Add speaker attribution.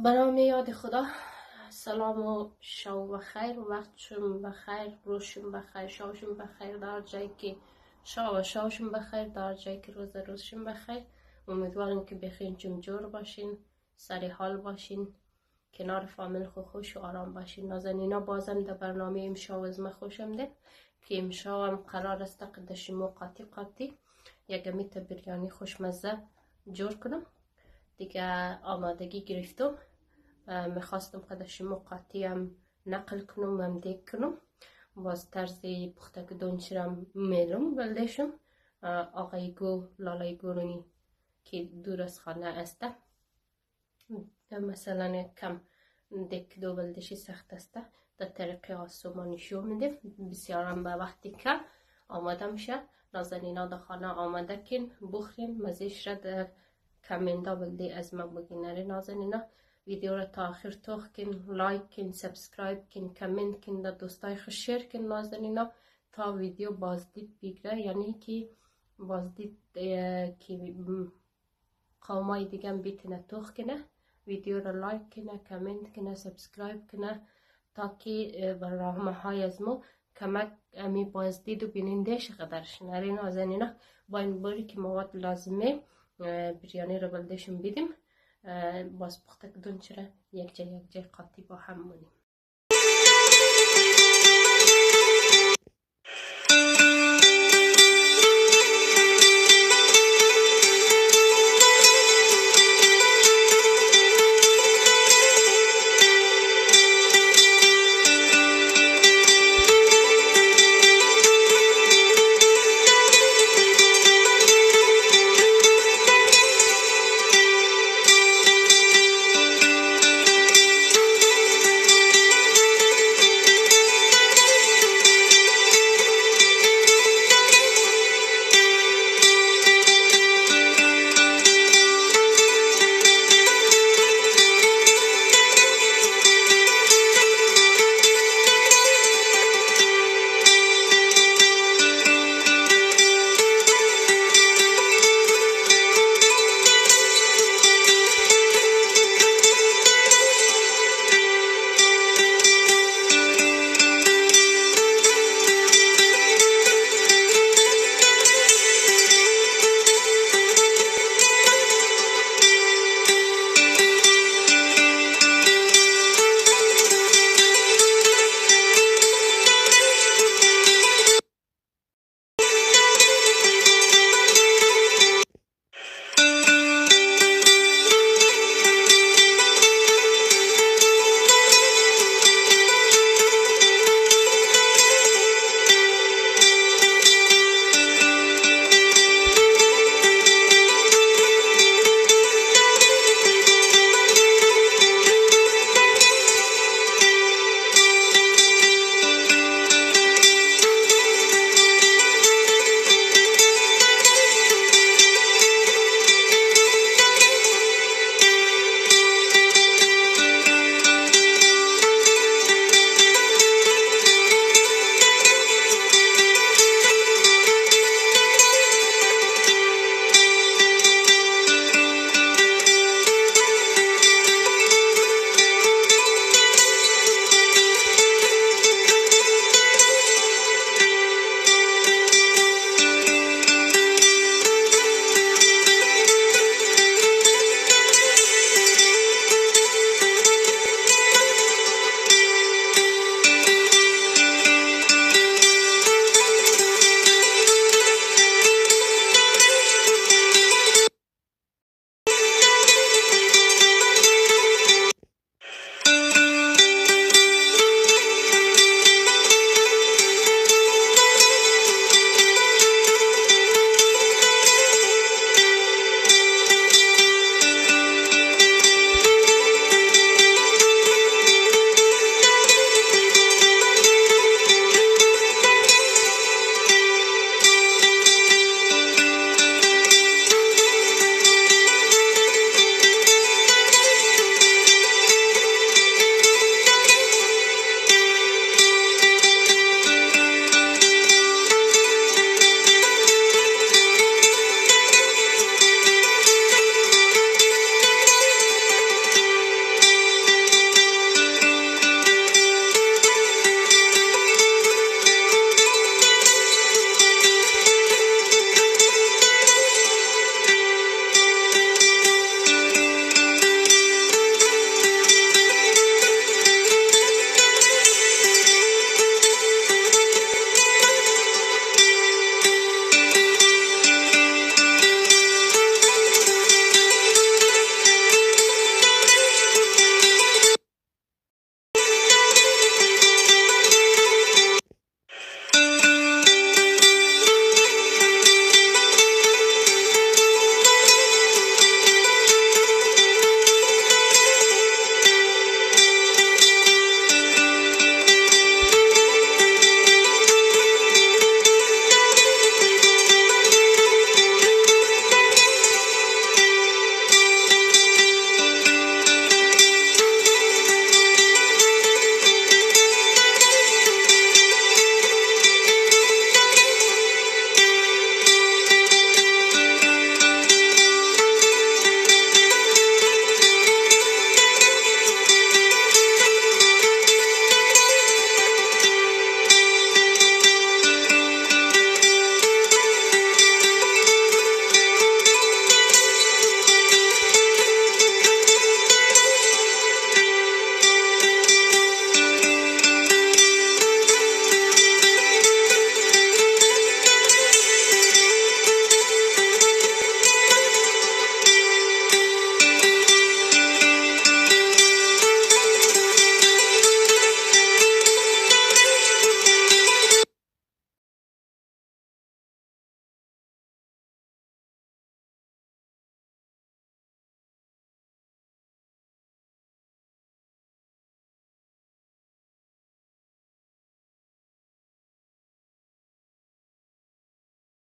Speaker 1: به نام یاد خدا. سلام و شب بخیر، وقتشون بخیر، روزشون بخیر، شبشون بخیر در جایی که شبشون بخیر، در جایی که روزشون بخیر. امیدوارم که بخیر جمجور باشین، سری حال باشین، کنار فامیل خوش و آرام باشین. نازنینا بازم در برنامه امشب از ما خوش آمدید که امشب هم قرار است قدشمو قاطی یک میت بریانی خوشمزه جور کنم. دیگه آمادگی گرفتم، میخواستم قدشمو قاطی هم نقل کنم، هم دیگ کنم. باز طرز پخته دونچرم میلم بلدشم. آقای گو لالای گورونی که دور از خانه است، مثلا کم دیگ دو بلدشی سخت است، در طریق آسمانی شو میده. بسیارم به وقتی که آماده میشه نازنینا در خانه آماده کن بخورین، مزیش را در کامنتا بلدی از ما بگین. نازنینا ویدیو را تا آخر توخ کن، لایک کن، سابسکرایب کن، کامنت کن، در دوستای خوش شیر کن نازنینا تا ویدیو بازدید بگیره، یعنی که بازدید که قومای دیگه هم بیتونه توخ کنه. ویدیو را لایک کنه، کامنت کنه، سابسکرایب کنه تا که برنامه های از ما کمک امی بازدید و بینندهش قدرش نره. نازنینا با این باری که مواد لازمه بریانی را بلدشون بیدیم، باز پخته کدون چرا یک جای قاطی با هم مونیم.